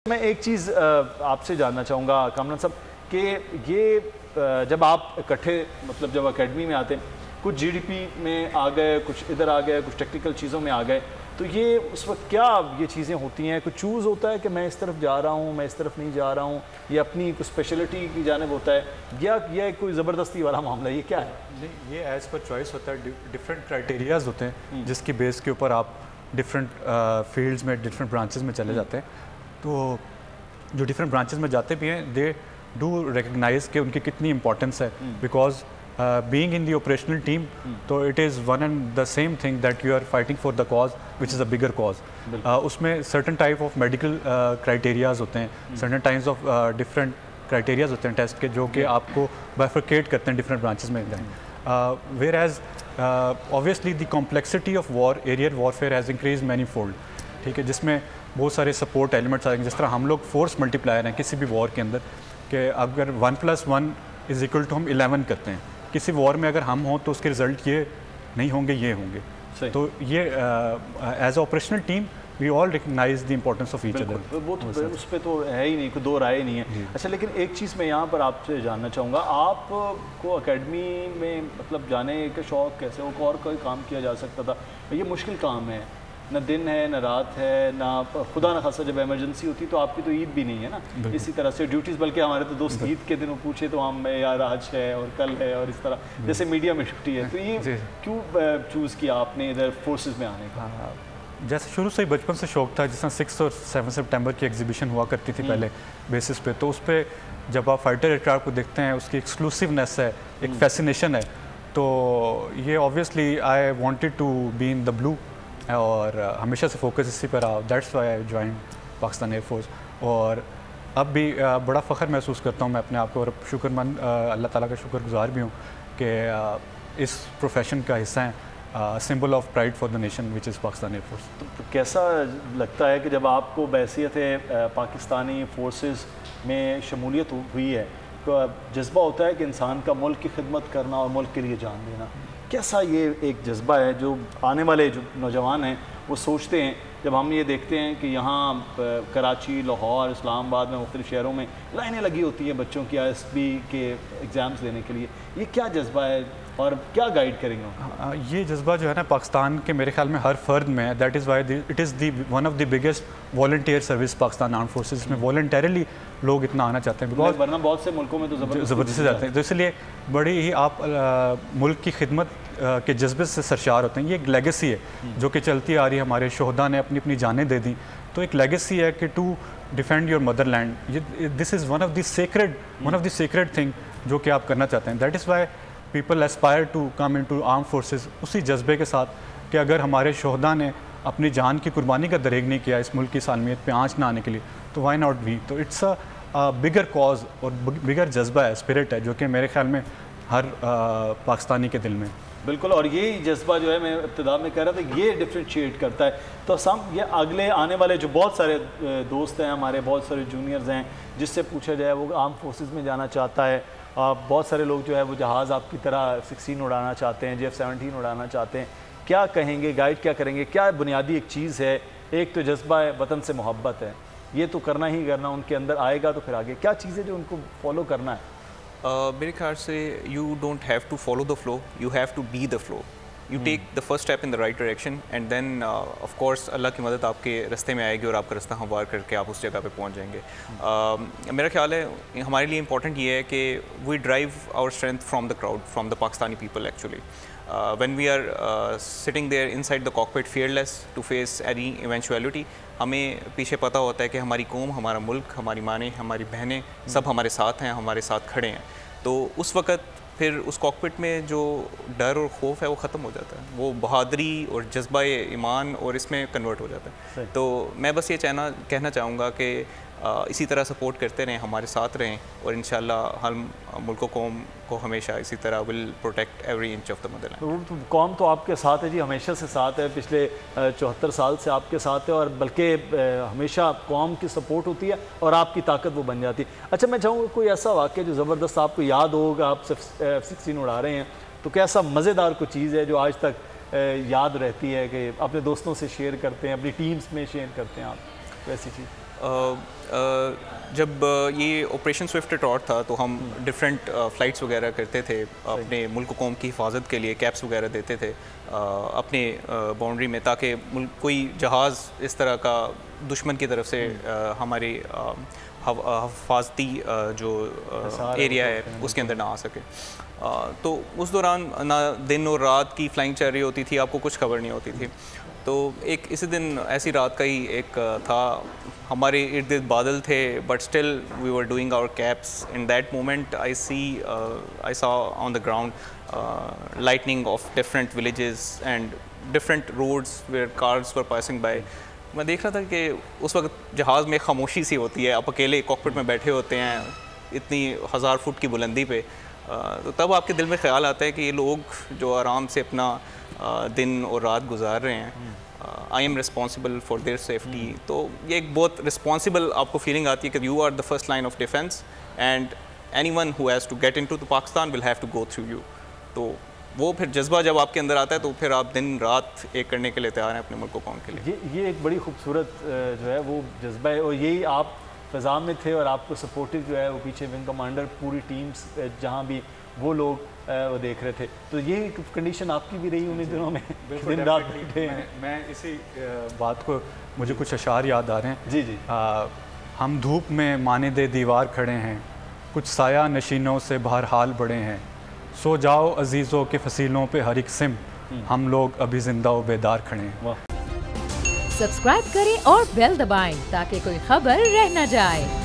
मैं एक चीज़ आपसे जानना चाहूँगा कामरान साहब कि ये जब आप इकट्ठे मतलब जब एकेडमी में आते हैं, कुछ जीडीपी में आ गए, कुछ इधर आ गए, कुछ टेक्निकल चीज़ों में आ गए, तो ये उस वक्त क्या ये चीज़ें होती हैं? कुछ चूज़ होता है कि मैं इस तरफ जा रहा हूँ, मैं इस तरफ नहीं जा रहा हूँ, ये अपनी कुछ स्पेशलिटी की जानिब होता है, या यह कोई ज़बरदस्ती वाला मामला, ये क्या है? नहीं, ये एज़ पर चॉइस होता है। डिफरेंट क्राइटेरियाज होते हैं जिसकी बेस के ऊपर आप डिफरेंट फील्ड्स में, डिफरेंट ब्रांचेस में चले जाते हैं। तो जो डिफरेंट ब्रांचेस में जाते भी हैं, दे डू रिकग्नाइज कि उनकी कितनी इंपॉर्टेंस है, because being in the operational team, तो it is one and the same thing that you are fighting for the cause which is a bigger cause. उसमें certain type of medical criterias होते हैं, certain types of different criterias होते हैं test के, जो कि आपको बाइफरकेट करते हैं डिफरेंट ब्रांचेस में। Where as obviously the complexity of war, aerial warfare has increase many fold, ठीक है, जिसमें बहुत सारे सपोर्ट एलिमेंट्स आएंगे। जिस तरह हम लोग फोर्स मल्टीप्लायर हैं किसी भी वॉर के अंदर, कि अगर 1+1 इज़ इक्वल टू हम 11 करते हैं, किसी वॉर में अगर हम हों तो उसके रिजल्ट ये नहीं होंगे, ये होंगे। तो ये as operational team we all recognise the importance of each other. वो तो उस पर तो है ही नहीं, कोई दो राय नहीं है। अच्छा, लेकिन एक चीज़ मैं यहाँ पर आपसे जानना चाहूँगा, आपको अकेडमी में मतलब जाने का शौक़ कैसे हो? और कोई काम किया जा सकता था? ये मुश्किल काम है, न दिन है न रात है, ना खुदा न खासा जब इमरजेंसी होती तो आपकी तो ईद भी नहीं है ना इसी तरह से ड्यूटीज़, बल्कि हमारे तो दोस्त ईद के दिन पूछे तो हम यार आज है और कल है और इस तरह जैसे मीडिया में छुट्टी है। तो ये क्यों चूज़ किया आपने इधर फोर्सेस में आने का? जैसे शुरू से ही बचपन से शौक था, जिस तरह 6 और 7 सितंबर की एग्जीबिशन हुआ करती थी पहले बेसिस पे, तो उस पर जब आप फाइटर एयरक्राफ्ट को देखते हैं, उसकी एक्सक्लूसिवनेस है, एक फैसिनेशन है। तो ये obviously I wanted to be in the blue, और हमेशा से फोकस इसी पर रहा। That's why I join Pakistan Air Force. और अब भी बड़ा फ़ख्र महसूस करता हूँ मैं अपने आप को, और शुक्रमंद अल्लाह ताला का शुक्रगुजार भी हूँ कि इस प्रोफेशन का हिस्सा हैं, symbol of pride for the nation which is Pakistan air force. तो कैसा लगता है कि जब आपको बैसियत पाकिस्तानी फोर्सेस में शमूलियत हुई है, तो जज्बा होता है कि इंसान का मुल्क की खिदमत करना और मुल्क के लिए जान देना, कैसा ये एक जज्बा है जो आने वाले जो नौजवान हैं वो सोचते हैं? जब हम ये देखते हैं कि यहाँ कराची, लाहौर, इस्लामाबाद में मुख्तलिफ शहरों में लाइनें लगी होती हैं बच्चों की ISB के एग्ज़ाम्स देने के लिए, ये क्या जज्बा है और क्या गाइड करेंगे? ये जज्बा जो है ना पाकिस्तान के मेरे ख्याल में हर फर्द में है। That is why it is the one of the biggest volunteer service Pakistan arm forces में वॉलंटरली लोग इतना आना चाहते हैं, बिकॉज वरना बहुत से मुल्कों में तो ज़बरदस्ती से जाते हैं। तो इसलिए बड़ी ही आप मुल्क की खिदमत के जज्बे से सरशार होते हैं। ये एक लेगेसी है जो कि चलती आ रही है, हमारे शोहदा ने अपनी अपनी जानें दे दी, तो एक लेगेसी है कि to defend your motherland, this is one of the secret thing जो कि आप करना चाहते हैं। That is why people aspire to come in to arm forces, उसी जज्बे के साथ कि अगर हमारे शोहदा ने अपनी जान की कुर्बानी का दरेग नहीं किया इस मुल्क की सालमियत पे आँच ना आने के लिए, तो वाई नॉट वी। तो इट्स अ बिगर कॉज और बिगर जज्बा है, स्पिरिट है, जो कि मेरे ख्याल में हर पाकिस्तानी के दिल में। बिल्कुल, और यही जज्बा जो है, मैं इब्तिदा में कह रहा था, ये डिफ्रेंशिएट करता है। तो ये अगले आने वाले जो बहुत सारे दोस्त हैं हमारे, बहुत सारे जूनियर्स हैं, जिससे पूछा जाए वो आर्म फोर्सेस में जाना चाहता है, बहुत सारे लोग जो है वो जहाज़ आपकी तरह F-16 उड़ाना चाहते हैं, F-17 उड़ाना चाहते हैं, क्या कहेंगे, गाइड क्या करेंगे? क्या बुनियादी एक चीज़ है, एक तो जज्बा है, वतन से मोहब्बत है, ये तो करना ही करना उनके अंदर आएगा, तो फिर आगे क्या चीज़ें जो उनको फॉलो करना है? मेरे ख्याल से you don't have to follow the flow, you have to be the flow. You take the first step in the right direction and then of course Allah की मदद आपके रास्ते में आएगी और आपका रास्ता हमवार करके आप उस जगह पे पहुंच जाएंगे। मेरा ख्याल है हमारे लिए इंपॉर्टेंट ये है कि we drive our strength from the crowd, from the Pakistani people actually. when we are sitting there inside the cockpit fearless to face any eventuality, हमें पीछे पता होता है कि हमारी कौम, हमारा मुल्क, हमारी मानें, हमारी बहनें सब हमारे साथ हैं, हमारे साथ खड़े हैं। तो उस वक़्त फिर उस कॉकपिट में जो डर और खौफ है वो ख़त्म हो जाता है, वो बहादुरी और जज्बा ईमान और इसमें कन्वर्ट हो जाता है। तो मैं बस ये कहना चाहूँगा कि इसी तरह सपोर्ट करते रहें, हमारे साथ रहें, और इंशाल्लाह हम मुल्क कौम को हमेशा इसी तरह will protect every inch of the Motherland. तो कौम तो आपके साथ है जी, हमेशा से साथ है, पिछले 74 साल से आपके साथ है, और बल्कि हमेशा कौम की सपोर्ट होती है और आपकी ताकत वो बन जाती है। अच्छा, मैं चाहूँगा कोई ऐसा वाक़या जो ज़बरदस्त आपको याद होगा, आप F-16 उड़ा रहे हैं, तो कैसा मज़ेदार कोई चीज़ है जो आज तक याद रहती है कि अपने दोस्तों से शेयर करते हैं, अपनी टीम्स में शेयर करते हैं आप, वैसी चीज़? जब ये ऑपरेशन स्विफ्ट टॉर्ट था तो हम डिफरेंट फ़्लाइट्स वगैरह करते थे अपने मुल्क कौम की हिफाजत के लिए, कैप्स वगैरह देते थे अपने बाउंड्री में, ताकि कोई जहाज़ इस तरह का दुश्मन की तरफ से हमारी हिफाजती जो एरिया है उसके अंदर ना आ सके। तो उस दौरान ना दिन और रात की फ़्लाइंग चल रही होती थी, आपको कुछ खबर नहीं होती थी। तो एक इसी दिन ऐसी रात का ही एक था, हमारे इर्द गिर्द बादल थे but still we were doing our caps. In that moment I saw on the ground lightning of different villages and different roads where cars were passing by. मैं देख रहा था कि उस वक्त जहाज़ में खामोशी सी होती है, आप अकेले कॉकपिट में बैठे होते हैं इतनी 1000 फुट की बुलंदी पे। तो तब आपके दिल में ख्याल आता है कि ये लोग जो आराम से अपना दिन और रात गुजार रहे हैं, I am responsible for their safety. तो ये एक बहुत रिस्पॉन्सिबल आपको फीलिंग आती है कि you are the first line of defence and anyone who has to get into Pakistan will have to go through you. तो वो फिर जज्बा जब आपके अंदर आता है तो फिर आप दिन रात एक करने के लिए तैयार हैं अपने मुल्क को कौम के लिए। ये एक बड़ी खूबसूरत जो है वो जज्बा है, और यही आप फ़ज़ा में थे और आपको सपोर्टिव जो है वो पीछे विंग कमांडर पूरी टीम्स जहाँ भी वो लोग वो देख रहे थे। तो ये कंडीशन आपकी भी रही उन्हीं दिनों में, दिन रात बैठे हैं। मैं इसी बात को, मुझे कुछ अशार याद आ रहे हैं। जी जी। हम धूप में माने दे दीवार खड़े हैं, कुछ साया नशीनों से बहरहाल बड़े हैं, सो जाओ अजीज़ों के फसीलों पे हर एक सिम, हम लोग अभी जिंदा व बेदार खड़े हैं। सब्सक्राइब करें और बेल दबाएं ताकि कोई खबर रह न जाए।